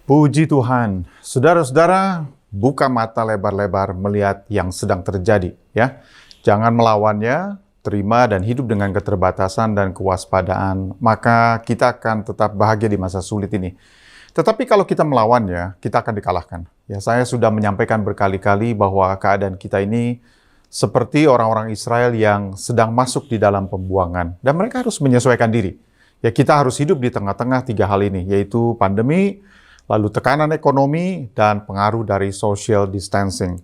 Puji Tuhan, saudara-saudara, buka mata lebar-lebar melihat yang sedang terjadi, ya. Jangan melawannya, terima dan hidup dengan keterbatasan dan kewaspadaan, maka kita akan tetap bahagia di masa sulit ini. Tetapi kalau kita melawannya, kita akan dikalahkan. Ya, saya sudah menyampaikan berkali-kali bahwa keadaan kita ini seperti orang-orang Israel yang sedang masuk di dalam pembuangan, dan mereka harus menyesuaikan diri. Ya, kita harus hidup di tengah-tengah tiga hal ini, yaitu pandemi, lalu tekanan ekonomi, dan pengaruh dari social distancing.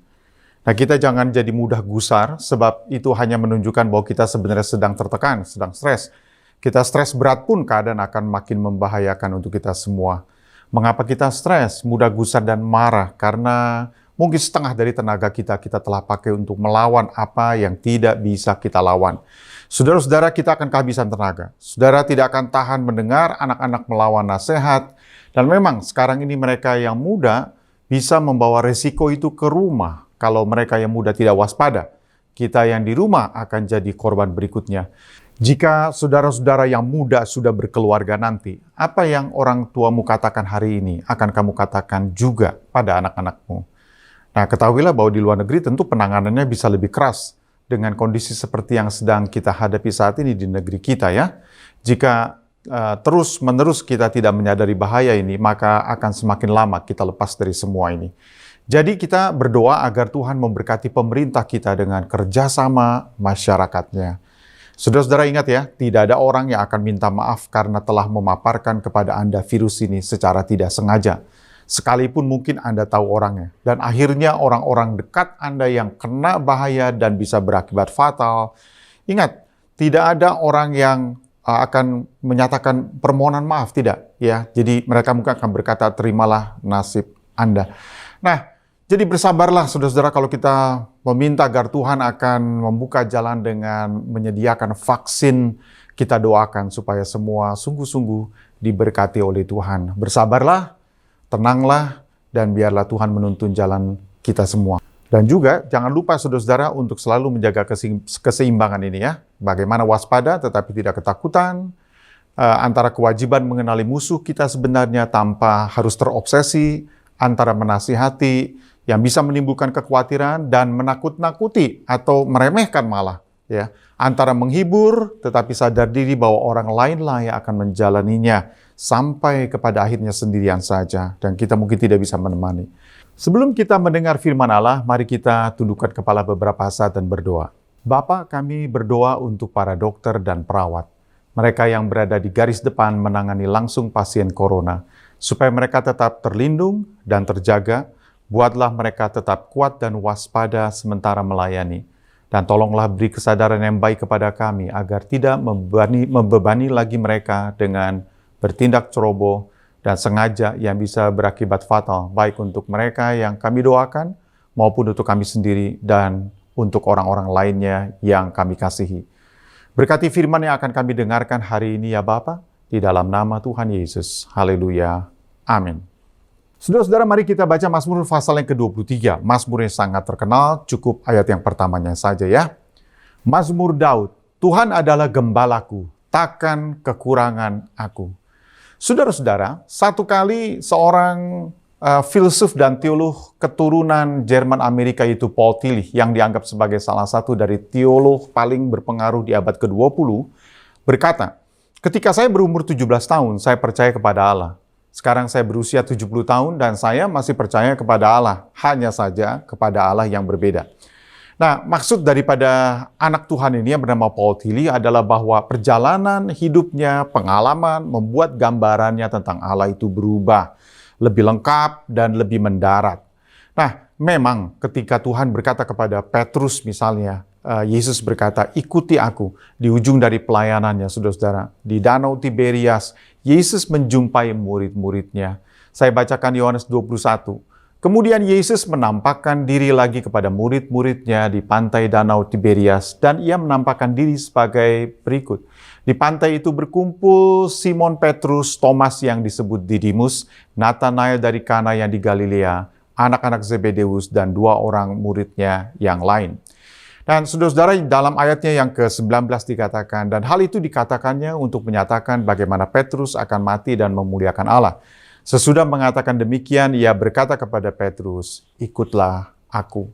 Nah, kita jangan jadi mudah gusar, sebab itu hanya menunjukkan bahwa kita sebenarnya sedang tertekan, sedang stres. Kita stres berat pun keadaan akan makin membahayakan untuk kita semua. Mengapa kita stres, mudah gusar dan marah? Karena mungkin setengah dari tenaga kita telah pakai untuk melawan apa yang tidak bisa kita lawan. Saudara-saudara, kita akan kehabisan tenaga. Saudara tidak akan tahan mendengar anak-anak melawan nasihat. Dan memang sekarang ini mereka yang muda bisa membawa resiko itu ke rumah. Kalau mereka yang muda tidak waspada, kita yang di rumah akan jadi korban berikutnya. Jika saudara-saudara yang muda sudah berkeluarga nanti, apa yang orang tuamu katakan hari ini akan kamu katakan juga pada anak-anakmu. Nah, ketahuilah bahwa di luar negeri tentu penanganannya bisa lebih keras dengan kondisi seperti yang sedang kita hadapi saat ini di negeri kita, ya. Jika terus-menerus kita tidak menyadari bahaya ini, maka akan semakin lama kita lepas dari semua ini. Jadi kita berdoa agar Tuhan memberkati pemerintah kita dengan kerjasama masyarakatnya. Saudara-saudara ingat ya, tidak ada orang yang akan minta maaf karena telah memaparkan kepada Anda virus ini secara tidak sengaja. Sekalipun mungkin Anda tahu orangnya. Dan akhirnya orang-orang dekat Anda yang kena bahaya dan bisa berakibat fatal. Ingat, tidak ada orang yang akan menyatakan permohonan maaf, tidak, ya. Jadi mereka mungkin akan berkata, terimalah nasib Anda. Nah, jadi bersabarlah saudara-saudara kalau kita meminta agar Tuhan akan membuka jalan dengan menyediakan vaksin. Kita doakan supaya semua sungguh-sungguh diberkati oleh Tuhan. Bersabarlah, tenanglah, dan biarlah Tuhan menuntun jalan kita semua. Dan juga jangan lupa saudara-saudara untuk selalu menjaga keseimbangan ini, ya. Bagaimana waspada tetapi tidak ketakutan, antara kewajiban mengenali musuh kita sebenarnya tanpa harus terobsesi, antara menasihati yang bisa menimbulkan kekhawatiran dan menakut-nakuti atau meremehkan malah, ya. Antara menghibur tetapi sadar diri bahwa orang lainlah yang akan menjalaninya sampai kepada akhirnya sendirian saja dan kita mungkin tidak bisa menemani. Sebelum kita mendengar firman Allah, mari kita tundukkan kepala beberapa saat dan berdoa. Bapa, kami berdoa untuk para dokter dan perawat, mereka yang berada di garis depan menangani langsung pasien corona, supaya mereka tetap terlindung dan terjaga. Buatlah mereka tetap kuat dan waspada sementara melayani. Dan tolonglah beri kesadaran yang baik kepada kami, agar tidak membebani lagi mereka dengan bertindak ceroboh dan sengaja yang bisa berakibat fatal, baik untuk mereka yang kami doakan, maupun untuk kami sendiri dan untuk orang-orang lainnya yang kami kasihi. Berkati firman yang akan kami dengarkan hari ini ya Bapa, di dalam nama Tuhan Yesus. Haleluya. Amin. Saudara-saudara, mari kita baca Mazmur pasal yang ke-23. Mazmur yang sangat terkenal, cukup ayat yang pertamanya saja ya. Mazmur Daud, Tuhan adalah gembalaku, takkan kekurangan aku. Saudara-saudara, satu kali seorang filsuf dan teolog keturunan Jerman Amerika itu Paul Tillich, yang dianggap sebagai salah satu dari teolog paling berpengaruh di abad ke-20, berkata, ketika saya berumur 17 tahun, saya percaya kepada Allah. Sekarang saya berusia 70 tahun dan saya masih percaya kepada Allah, hanya saja kepada Allah yang berbeda. Nah, maksud daripada anak Tuhan ini yang bernama Paul Tillich adalah bahwa perjalanan hidupnya, pengalaman, membuat gambarannya tentang Allah itu berubah, lebih lengkap dan lebih mendarat. Nah, memang ketika Tuhan berkata kepada Petrus misalnya, Yesus berkata, ikuti aku, di ujung dari pelayanannya, saudara-saudara, di Danau Tiberias, Yesus menjumpai murid-muridnya. Saya bacakan Yohanes 21. Kemudian Yesus menampakkan diri lagi kepada murid-muridnya di pantai Danau Tiberias, dan ia menampakkan diri sebagai berikut. Di pantai itu berkumpul Simon Petrus, Thomas yang disebut Didimus, Nathanael dari Kana yang di Galilea, anak-anak Zebedeus, dan dua orang muridnya yang lain. Dan saudara-saudara, dalam ayatnya yang ke-19 dikatakan, dan hal itu dikatakannya untuk menyatakan bagaimana Petrus akan mati dan memuliakan Allah. Sesudah mengatakan demikian, ia berkata kepada Petrus, "Ikutlah aku."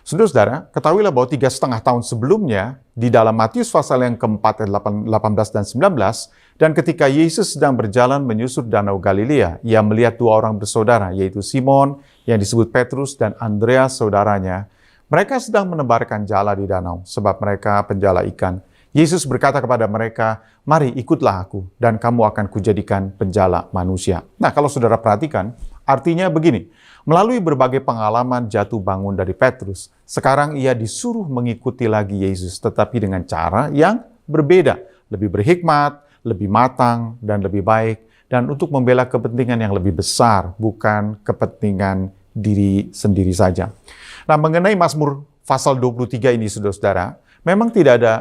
Saudara-saudara, ketahuilah bahwa 3,5 tahun sebelumnya, di dalam Matius pasal yang keempat, ayat 18 dan 19, dan ketika Yesus sedang berjalan menyusur Danau Galilea, ia melihat dua orang bersaudara, yaitu Simon, yang disebut Petrus, dan Andreas, saudaranya. Mereka sedang menebarkan jala di danau, sebab mereka penjala ikan. Yesus berkata kepada mereka, "Mari ikutlah aku, dan kamu akan kujadikan penjala manusia." Nah, kalau saudara perhatikan, artinya begini, melalui berbagai pengalaman jatuh bangun dari Petrus, sekarang ia disuruh mengikuti lagi Yesus, tetapi dengan cara yang berbeda, lebih berhikmat, lebih matang, dan lebih baik, dan untuk membela kepentingan yang lebih besar, bukan kepentingan diri sendiri saja. Nah, mengenai Mazmur pasal 23 ini, saudara-saudara, memang tidak ada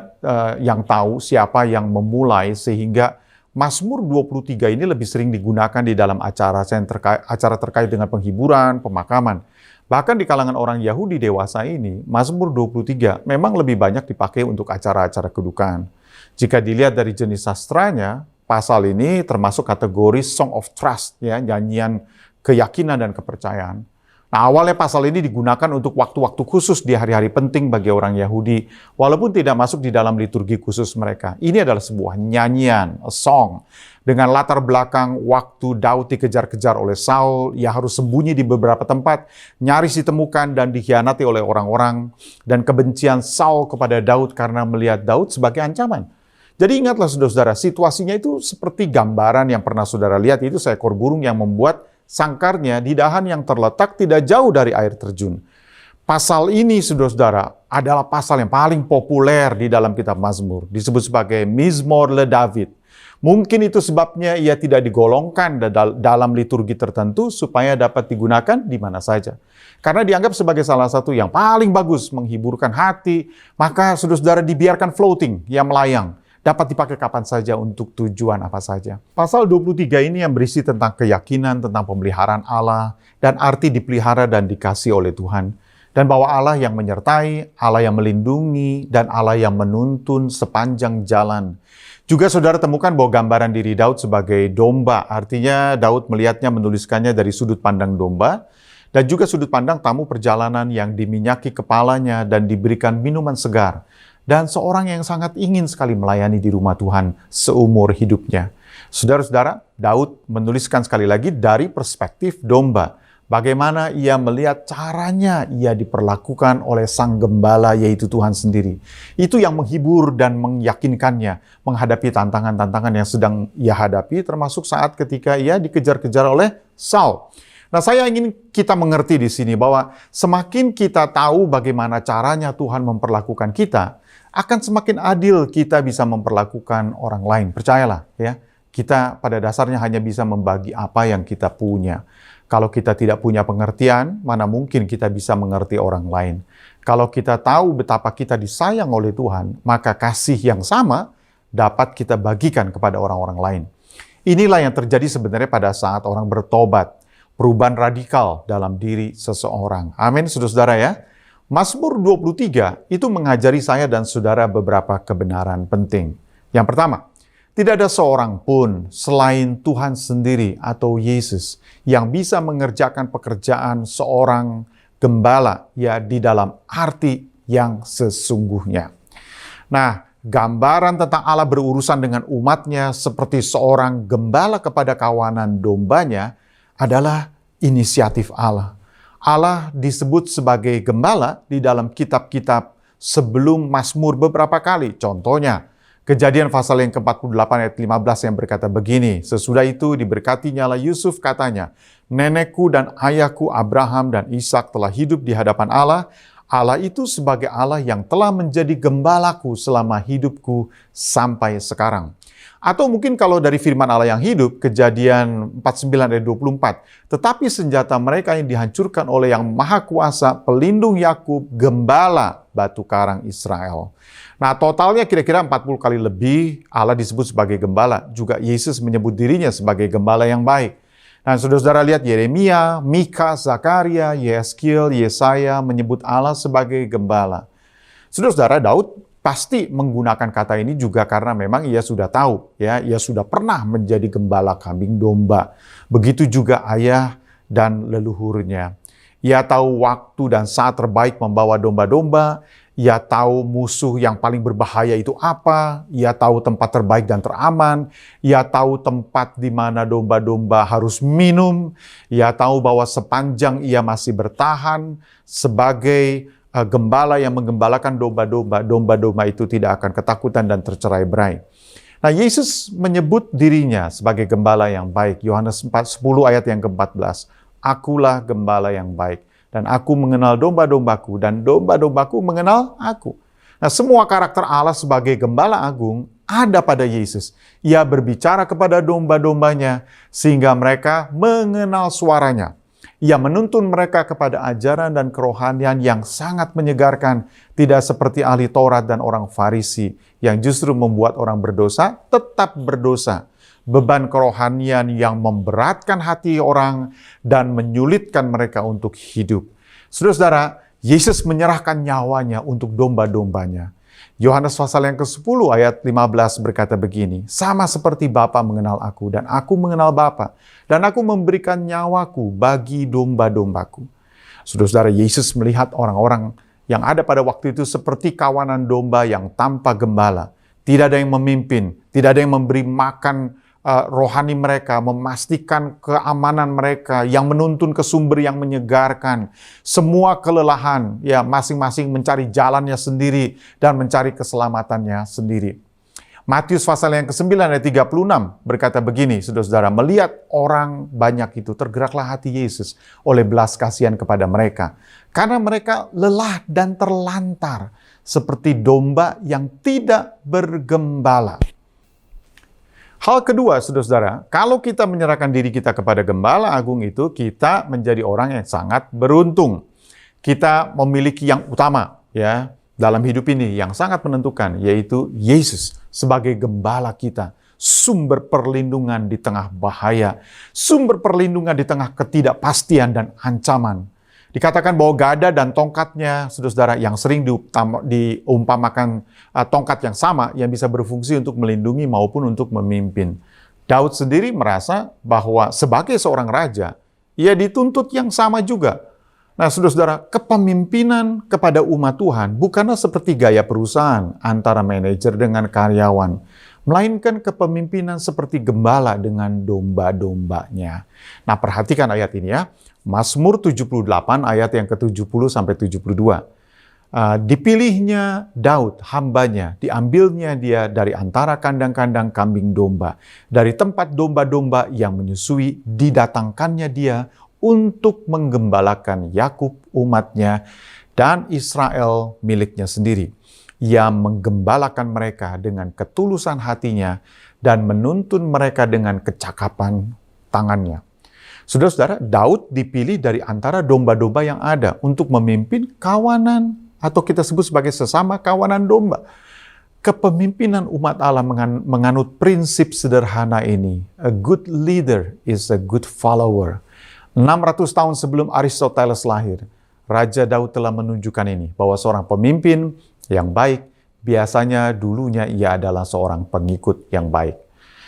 yang tahu siapa yang memulai, sehingga Mazmur 23 ini lebih sering digunakan di dalam acara terkait dengan penghiburan, pemakaman. Bahkan di kalangan orang Yahudi dewasa ini, Mazmur 23 memang lebih banyak dipakai untuk acara-acara kedukaan. Jika dilihat dari jenis sastranya, pasal ini termasuk kategori Song of Trust, ya, nyanyian keyakinan dan kepercayaan. Nah, awalnya pasal ini digunakan untuk waktu-waktu khusus di hari-hari penting bagi orang Yahudi, walaupun tidak masuk di dalam liturgi khusus mereka. Ini adalah sebuah nyanyian, a song, dengan latar belakang waktu Daud dikejar-kejar oleh Saul, ia harus sembunyi di beberapa tempat, nyaris ditemukan dan dikhianati oleh orang-orang, dan kebencian Saul kepada Daud karena melihat Daud sebagai ancaman. Jadi ingatlah saudara-saudara, situasinya itu seperti gambaran yang pernah saudara lihat, itu seekor burung yang membuat sangkarnya di dahan yang terletak tidak jauh dari air terjun. Pasal ini, saudara-saudara, adalah pasal yang paling populer di dalam kitab Mazmur. Disebut sebagai Mizmor le David. Mungkin itu sebabnya ia tidak digolongkan dalam liturgi tertentu supaya dapat digunakan di mana saja. Karena dianggap sebagai salah satu yang paling bagus menghiburkan hati, maka saudara-saudara dibiarkan floating, yang melayang. Dapat dipakai kapan saja untuk tujuan apa saja. Pasal 23 ini yang berisi tentang keyakinan, tentang pemeliharaan Allah, dan arti dipelihara dan dikasih oleh Tuhan. Dan bahwa Allah yang menyertai, Allah yang melindungi, dan Allah yang menuntun sepanjang jalan. Juga saudara temukan bahwa gambaran diri Daud sebagai domba, artinya Daud melihatnya, menuliskannya dari sudut pandang domba, dan juga sudut pandang tamu perjalanan yang diminyaki kepalanya dan diberikan minuman segar. Dan seorang yang sangat ingin sekali melayani di rumah Tuhan seumur hidupnya. Saudara-saudara, Daud menuliskan sekali lagi dari perspektif domba. Bagaimana ia melihat caranya ia diperlakukan oleh sang gembala, yaitu Tuhan sendiri. Itu yang menghibur dan meyakinkannya menghadapi tantangan-tantangan yang sedang ia hadapi, termasuk saat ketika ia dikejar-kejar oleh Saul. Nah, saya ingin kita mengerti di sini bahwa semakin kita tahu bagaimana caranya Tuhan memperlakukan kita, akan semakin adil kita bisa memperlakukan orang lain. Percayalah ya, kita pada dasarnya hanya bisa membagi apa yang kita punya. Kalau kita tidak punya pengertian, mana mungkin kita bisa mengerti orang lain. Kalau kita tahu betapa kita disayang oleh Tuhan, maka kasih yang sama dapat kita bagikan kepada orang-orang lain. Inilah yang terjadi sebenarnya pada saat orang bertobat. Perubahan radikal dalam diri seseorang. Amin, saudara-saudara ya. Mazmur 23 itu mengajari saya dan saudara beberapa kebenaran penting. Yang pertama, tidak ada seorang pun selain Tuhan sendiri atau Yesus yang bisa mengerjakan pekerjaan seorang gembala ya di dalam arti yang sesungguhnya. Nah, gambaran tentang Allah berurusan dengan umatnya seperti seorang gembala kepada kawanan dombanya adalah inisiatif Allah. Allah disebut sebagai gembala di dalam kitab-kitab sebelum Mazmur beberapa kali. Contohnya, Kejadian pasal yang ke-48 ayat 15 yang berkata begini, sesudah itu diberkatinya Yusuf katanya, nenekku dan ayahku Abraham dan Ishak telah hidup di hadapan Allah. Allah itu sebagai Allah yang telah menjadi gembalaku selama hidupku sampai sekarang. Atau mungkin kalau dari firman Allah yang hidup, Kejadian 49 ayat 24. Tetapi senjata mereka yang dihancurkan oleh yang maha kuasa, pelindung Yakub, gembala batu karang Israel. Nah, totalnya kira-kira 40 kali lebih Allah disebut sebagai gembala. Juga Yesus menyebut dirinya sebagai gembala yang baik. Nah, saudara-saudara lihat Yeremia, Mika, Zakaria, Yeskiel, Yesaya menyebut Allah sebagai gembala. Saudara-saudara, Daud pasti menggunakan kata ini juga karena memang ia sudah tahu, ya, ia sudah pernah menjadi gembala kambing domba. Begitu juga ayah dan leluhurnya. Ia tahu waktu dan saat terbaik membawa domba-domba. Ia tahu musuh yang paling berbahaya itu apa. Ia tahu tempat terbaik dan teraman. Ia tahu tempat di mana domba-domba harus minum. Ia tahu bahwa sepanjang ia masih bertahan sebagai gembala yang menggembalakan domba-domba, domba-domba itu tidak akan ketakutan dan tercerai-berai. Nah, Yesus menyebut dirinya sebagai gembala yang baik. Yohanes 4:10 ayat yang ke-14. Akulah gembala yang baik, dan aku mengenal domba-dombaku, dan domba-dombaku mengenal aku. Nah, semua karakter Allah sebagai gembala agung ada pada Yesus. Ia berbicara kepada domba-dombanya, sehingga mereka mengenal suaranya. Ia menuntun mereka kepada ajaran dan kerohanian yang sangat menyegarkan, tidak seperti ahli Taurat dan orang Farisi, yang justru membuat orang berdosa tetap berdosa. Beban kerohanian yang memberatkan hati orang dan menyulitkan mereka untuk hidup. Saudara-saudara, Yesus menyerahkan nyawanya untuk domba-dombanya. Yohanes pasal yang ke-10 ayat 15 berkata begini, sama seperti Bapa mengenal aku dan aku mengenal Bapa, dan aku memberikan nyawaku bagi domba-dombaku. Saudara-saudara, Yesus melihat orang-orang yang ada pada waktu itu seperti kawanan domba yang tanpa gembala. Tidak ada yang memimpin, tidak ada yang memberi makan rohani mereka, memastikan keamanan mereka, yang menuntun ke sumber yang menyegarkan. Semua kelelahan, ya masing-masing mencari jalannya sendiri dan mencari keselamatannya sendiri. Matius pasal yang ke-9 ayat 36 berkata begini, saudara-saudara, melihat orang banyak itu, tergeraklah hati Yesus oleh belas kasihan kepada mereka. Karena mereka lelah dan terlantar, seperti domba yang tidak bergembala. Hal kedua, saudara-saudara, kalau kita menyerahkan diri kita kepada gembala agung itu, kita menjadi orang yang sangat beruntung. Kita memiliki yang utama, ya, dalam hidup ini yang sangat menentukan, yaitu Yesus sebagai gembala kita. Sumber perlindungan di tengah bahaya, sumber perlindungan di tengah ketidakpastian dan ancaman. Dikatakan bahwa gada dan tongkatnya, saudara-saudara, yang sering diumpamakan tongkat yang sama, yang bisa berfungsi untuk melindungi maupun untuk memimpin. Daud sendiri merasa bahwa sebagai seorang raja, ia dituntut yang sama juga. Nah, saudara-saudara, kepemimpinan kepada umat Tuhan bukanlah seperti gaya perusahaan antara manajer dengan karyawan, melainkan kepemimpinan seperti gembala dengan domba-dombanya. Nah, perhatikan ayat ini ya. Mazmur 78 ayat yang ke-70 sampai 72. Dipilihnya Daud, hambanya, diambilnya dia dari antara kandang-kandang kambing domba. Dari tempat domba-domba yang menyusui, didatangkannya dia untuk menggembalakan Yakub umatnya dan Israel miliknya sendiri. Ia menggembalakan mereka dengan ketulusan hatinya dan menuntun mereka dengan kecakapan tangannya. Saudara-saudara, Daud dipilih dari antara domba-domba yang ada untuk memimpin kawanan, atau kita sebut sebagai sesama kawanan domba. Kepemimpinan umat Allah menganut prinsip sederhana ini. A good leader is a good follower. 600 tahun sebelum Aristoteles lahir, Raja Daud telah menunjukkan ini, bahwa seorang pemimpin yang baik, biasanya dulunya ia adalah seorang pengikut yang baik.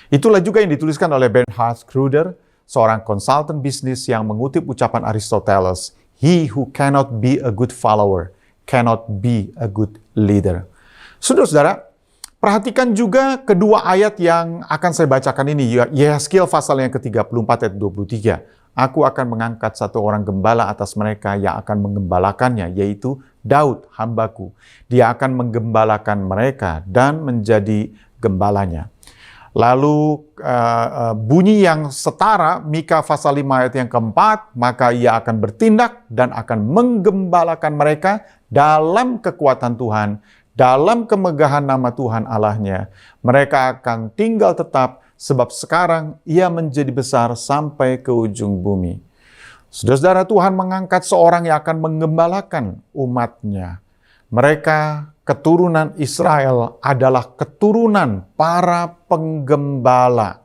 Itulah juga yang dituliskan oleh Bernhard Kruder, seorang konsultan bisnis yang mengutip ucapan Aristoteles, "He who cannot be a good follower cannot be a good leader." Saudara-saudara, perhatikan juga kedua ayat yang akan saya bacakan ini, Yehezkiel pasal yang ke-34 ayat 23. Aku akan mengangkat satu orang gembala atas mereka yang akan menggembalakannya, yaitu Daud, hambaku. Dia akan menggembalakan mereka dan menjadi gembalanya. Lalu bunyi yang setara, Mika pasal 5 ayat yang keempat, maka ia akan bertindak dan akan menggembalakan mereka dalam kekuatan Tuhan, dalam kemegahan nama Tuhan Allahnya. Mereka akan tinggal tetap, sebab sekarang ia menjadi besar sampai ke ujung bumi. Saudara-saudara, Tuhan mengangkat seorang yang akan menggembalakan umatnya. Mereka, keturunan Israel, adalah keturunan para penggembala.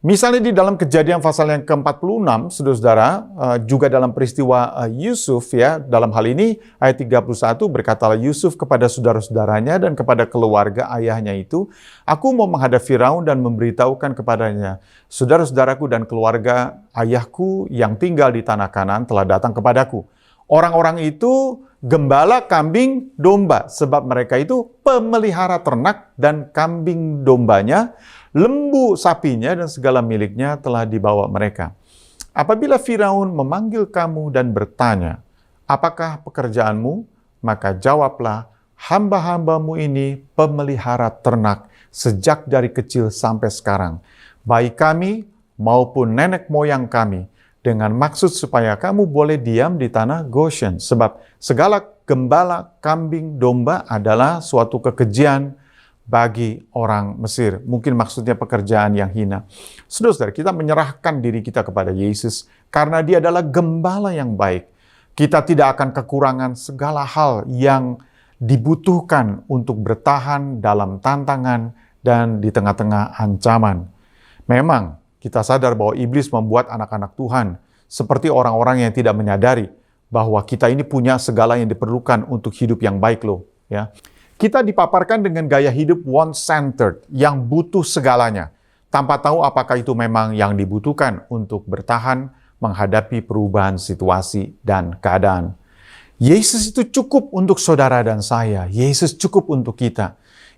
Misalnya di dalam Kejadian pasal yang ke-46, saudara-saudara, juga dalam peristiwa Yusuf ya, dalam hal ini ayat 31 berkatalah Yusuf kepada saudara-saudaranya dan kepada keluarga ayahnya itu, "Aku mau menghadap Firaun dan memberitahukan kepadanya, saudara-saudaraku dan keluarga ayahku yang tinggal di tanah Kanaan telah datang kepadaku. Orang-orang itu gembala kambing domba, sebab mereka itu pemelihara ternak dan kambing dombanya, lembu sapinya dan segala miliknya telah dibawa mereka. Apabila Firaun memanggil kamu dan bertanya, apakah pekerjaanmu? Maka jawablah, hamba-hambamu ini pemelihara ternak sejak dari kecil sampai sekarang, baik kami maupun nenek moyang kami, dengan maksud supaya kamu boleh diam di tanah Goshen. Sebab segala gembala kambing domba adalah suatu kekejian bagi orang Mesir." Mungkin maksudnya pekerjaan yang hina. Saudara-saudara, kita menyerahkan diri kita kepada Yesus karena Dia adalah gembala yang baik. Kita tidak akan kekurangan segala hal yang dibutuhkan untuk bertahan dalam tantangan dan di tengah-tengah ancaman. Memang kita sadar bahwa iblis membuat anak-anak Tuhan seperti orang-orang yang tidak menyadari bahwa kita ini punya segala yang diperlukan untuk hidup yang baik loh, ya. Kita dipaparkan dengan gaya hidup one-centered yang butuh segalanya, tanpa tahu apakah itu memang yang dibutuhkan untuk bertahan menghadapi perubahan situasi dan keadaan. Yesus itu cukup untuk saudara dan saya. Yesus cukup untuk kita.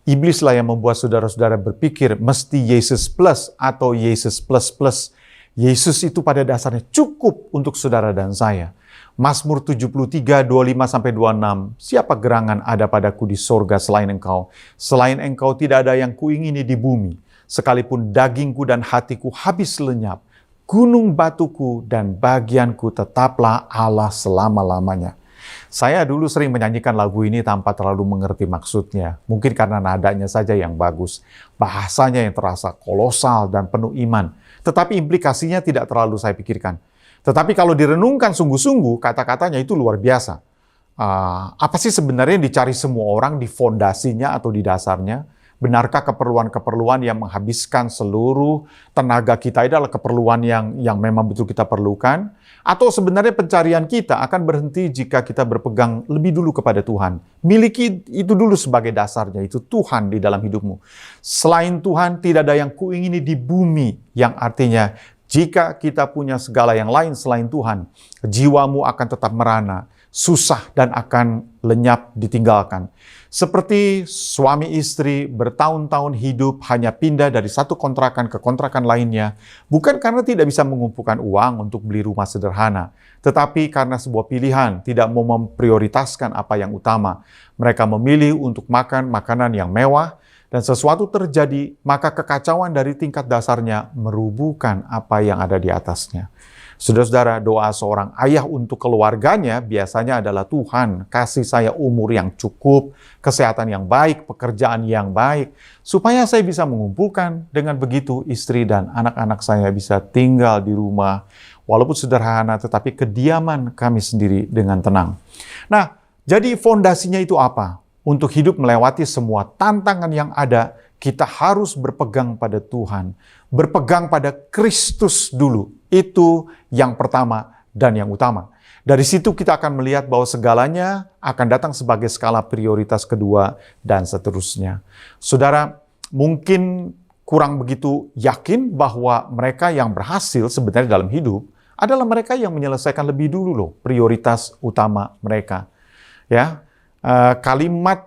Iblislah yang membuat saudara-saudara berpikir mesti Yesus plus atau Yesus plus plus. Yesus itu pada dasarnya cukup untuk saudara dan saya. Mazmur 73, 25-26, "Siapa gerangan ada padaku di sorga selain Engkau? Selain Engkau tidak ada yang kuingini di bumi. Sekalipun dagingku dan hatiku habis lenyap, gunung batuku dan bagianku tetaplah Allah selama-lamanya." Saya dulu sering menyanyikan lagu ini tanpa terlalu mengerti maksudnya. Mungkin karena nadanya saja yang bagus. Bahasanya yang terasa kolosal dan penuh iman. Tetapi implikasinya tidak terlalu saya pikirkan. Tetapi kalau direnungkan sungguh-sungguh, kata-katanya itu luar biasa. Apa sih sebenarnya yang dicari semua orang di fondasinya atau di dasarnya? Benarkah keperluan-keperluan yang menghabiskan seluruh tenaga kita itu adalah keperluan yang memang betul kita perlukan? Atau sebenarnya pencarian kita akan berhenti jika kita berpegang lebih dulu kepada Tuhan? Miliki itu dulu sebagai dasarnya, itu Tuhan di dalam hidupmu. Selain Tuhan, tidak ada yang kuingini di bumi, yang artinya jika kita punya segala yang lain selain Tuhan, jiwamu akan tetap merana, susah dan akan lenyap ditinggalkan. Seperti suami istri bertahun-tahun hidup hanya pindah dari satu kontrakan ke kontrakan lainnya, bukan karena tidak bisa mengumpulkan uang untuk beli rumah sederhana, tetapi karena sebuah pilihan tidak mau memprioritaskan apa yang utama. Mereka memilih untuk makan makanan yang mewah, dan sesuatu terjadi, maka kekacauan dari tingkat dasarnya merubuhkan apa yang ada di atasnya. Saudara-saudara, doa seorang ayah untuk keluarganya biasanya adalah, "Tuhan, kasih saya umur yang cukup, kesehatan yang baik, pekerjaan yang baik, supaya saya bisa mengumpulkan. Dengan begitu istri dan anak-anak saya bisa tinggal di rumah, walaupun sederhana, tetapi kediaman kami sendiri dengan tenang." Nah, jadi fondasinya itu apa? Untuk hidup melewati semua tantangan yang ada, kita harus berpegang pada Tuhan. Berpegang pada Kristus dulu. Itu yang pertama dan yang utama. Dari situ kita akan melihat bahwa segalanya akan datang sebagai skala prioritas kedua dan seterusnya. Saudara, mungkin kurang begitu yakin bahwa mereka yang berhasil sebenarnya dalam hidup adalah mereka yang menyelesaikan lebih dulu loh prioritas utama mereka. Ya, kalimat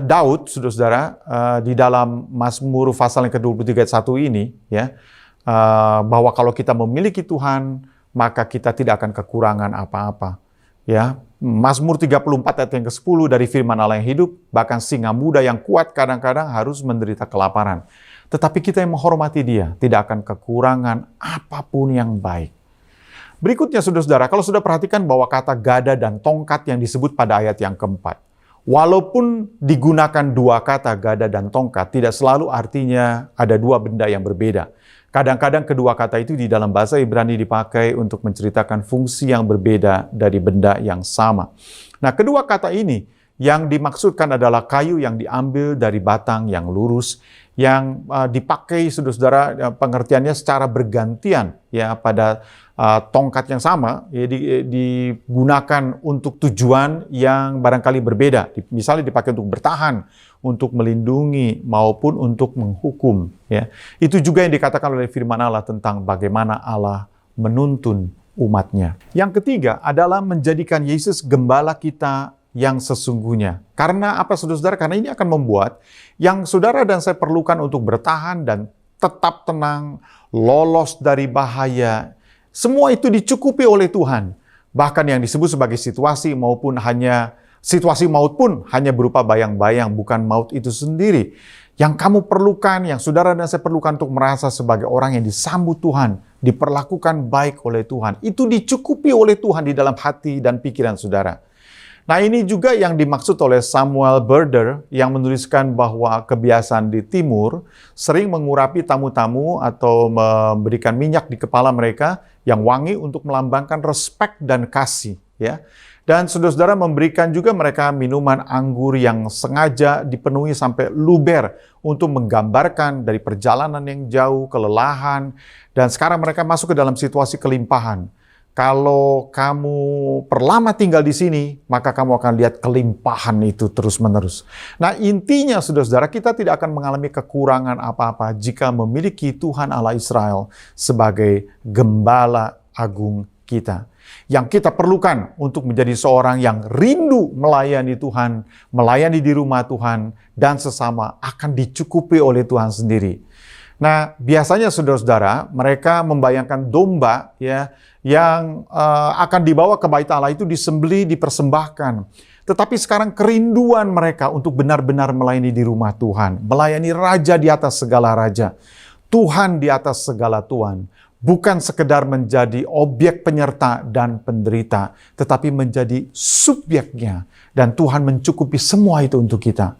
Daud, saudara-saudara, di dalam Mazmur pasal yang ke-23 ayat 1 ini, ya, bahwa kalau kita memiliki Tuhan, maka kita tidak akan kekurangan apa-apa. Ya, Mazmur 34 ayat yang ke-10 dari firman Allah yang hidup, bahkan singa muda yang kuat kadang-kadang harus menderita kelaparan. Tetapi kita yang menghormati Dia, tidak akan kekurangan apapun yang baik. Berikutnya, saudara-saudara, kalau sudah perhatikan bahwa kata gada dan tongkat yang disebut pada ayat yang keempat, walaupun digunakan dua kata gada dan tongkat, tidak selalu artinya ada dua benda yang berbeda. Kadang-kadang kedua kata itu di dalam bahasa Ibrani dipakai untuk menceritakan fungsi yang berbeda dari benda yang sama. Nah, kedua kata ini yang dimaksudkan adalah kayu yang diambil dari batang yang lurus, yang dipakai saudara-saudara pengertiannya secara bergantian ya pada tongkat yang sama ya, digunakan untuk tujuan yang barangkali berbeda. Misalnya dipakai untuk bertahan, untuk melindungi maupun untuk menghukum ya. Itu juga yang dikatakan oleh firman Allah tentang bagaimana Allah menuntun umatnya. Yang ketiga adalah menjadikan Yesus gembala kita yang sesungguhnya. Karena apa saudara-saudara? Karena ini akan membuat yang saudara dan saya perlukan untuk bertahan dan tetap tenang, lolos dari bahaya, semua itu dicukupi oleh Tuhan. Bahkan yang disebut sebagai situasi maupun hanya situasi maut pun hanya berupa bayang-bayang, bukan maut itu sendiri. Yang kamu perlukan, yang saudara dan saya perlukan untuk merasa sebagai orang yang disambut Tuhan, diperlakukan baik oleh Tuhan, itu dicukupi oleh Tuhan di dalam hati dan pikiran saudara. Nah, ini juga yang dimaksud oleh Samuel Berder yang menuliskan bahwa kebiasaan di timur sering mengurapi tamu-tamu atau memberikan minyak di kepala mereka yang wangi untuk melambangkan respek dan kasih, ya. Dan saudara-saudara memberikan juga mereka minuman anggur yang sengaja dipenuhi sampai luber untuk menggambarkan dari perjalanan yang jauh, kelelahan, dan sekarang mereka masuk ke dalam situasi kelimpahan. Kalau kamu perlama tinggal di sini, maka kamu akan lihat kelimpahan itu terus-menerus. Nah, intinya saudara-saudara, kita tidak akan mengalami kekurangan apa-apa jika memiliki Tuhan Allah Israel sebagai gembala agung kita. Yang kita perlukan untuk menjadi seorang yang rindu melayani Tuhan, melayani di rumah Tuhan, dan sesama akan dicukupi oleh Tuhan sendiri. Nah, biasanya saudara-saudara, mereka membayangkan domba ya yang akan dibawa ke bait Allah itu disembelih, dipersembahkan. Tetapi sekarang kerinduan mereka untuk benar-benar melayani di rumah Tuhan, melayani Raja di atas segala raja, Tuhan di atas segala Tuhan. Bukan sekedar menjadi objek penyerta dan penderita, tetapi menjadi subjeknya. Dan Tuhan mencukupi semua itu untuk kita.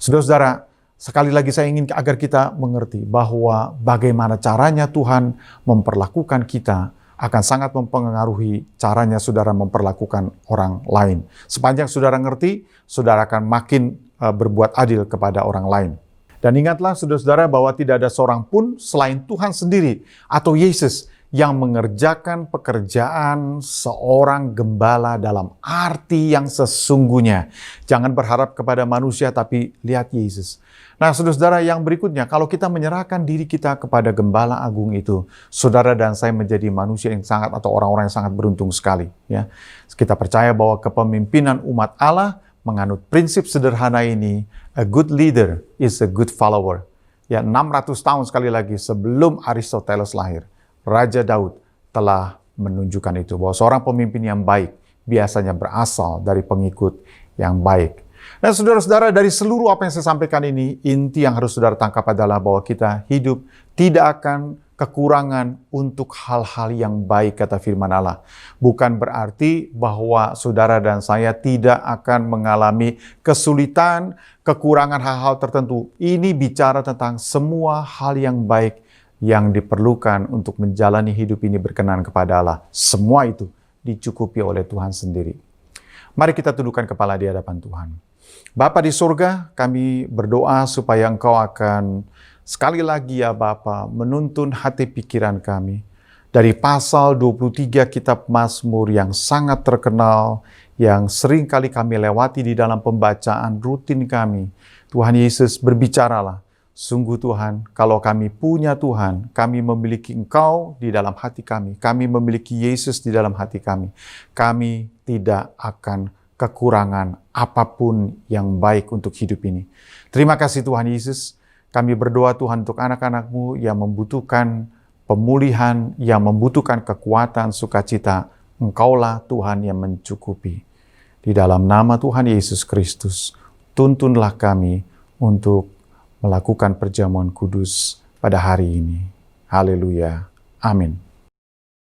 Saudara-saudara, sekali lagi saya ingin agar kita mengerti bahwa bagaimana caranya Tuhan memperlakukan kita akan sangat mempengaruhi caranya saudara memperlakukan orang lain. Sepanjang saudara ngerti, saudara akan makin berbuat adil kepada orang lain. Dan ingatlah saudara-saudara bahwa tidak ada seorang pun selain Tuhan sendiri atau Yesus yang mengerjakan pekerjaan seorang gembala dalam arti yang sesungguhnya. Jangan berharap kepada manusia tapi lihat Yesus. Nah, saudara-saudara, yang berikutnya, kalau kita menyerahkan diri kita kepada gembala agung itu, saudara dan saya menjadi manusia yang sangat atau orang-orang yang sangat beruntung sekali. Ya, kita percaya bahwa kepemimpinan umat Allah menganut prinsip sederhana ini, a good leader is a good follower. Ya, 600 tahun sekali lagi sebelum Aristoteles lahir, Raja Daud telah menunjukkan itu, bahwa seorang pemimpin yang baik biasanya berasal dari pengikut yang baik. Nah, saudara-saudara, dari seluruh apa yang saya sampaikan ini, inti yang harus saudara tangkap adalah bahwa kita hidup tidak akan kekurangan untuk hal-hal yang baik, kata firman Allah. Bukan berarti bahwa saudara dan saya tidak akan mengalami kesulitan, kekurangan hal-hal tertentu. Ini bicara tentang semua hal yang baik yang diperlukan untuk menjalani hidup ini berkenan kepada Allah. Semua itu dicukupi oleh Tuhan sendiri. Mari kita tundukkan kepala di hadapan Tuhan. Bapa di surga, kami berdoa supaya Engkau akan sekali lagi ya Bapa, menuntun hati pikiran kami. Dari pasal 23 kitab Mazmur yang sangat terkenal, yang sering kali kami lewati di dalam pembacaan rutin kami. Tuhan Yesus, berbicaralah. Sungguh Tuhan, kalau kami punya Tuhan, kami memiliki Engkau di dalam hati kami. Kami memiliki Yesus di dalam hati kami. Kami tidak akan kekurangan apapun yang baik untuk hidup ini. Terima kasih Tuhan Yesus. Kami berdoa Tuhan untuk anak-anak-Mu yang membutuhkan pemulihan, yang membutuhkan kekuatan, sukacita. Engkaulah Tuhan yang mencukupi. Di dalam nama Tuhan Yesus Kristus, tuntunlah kami untuk melakukan perjamuan kudus pada hari ini. Haleluya. Amin.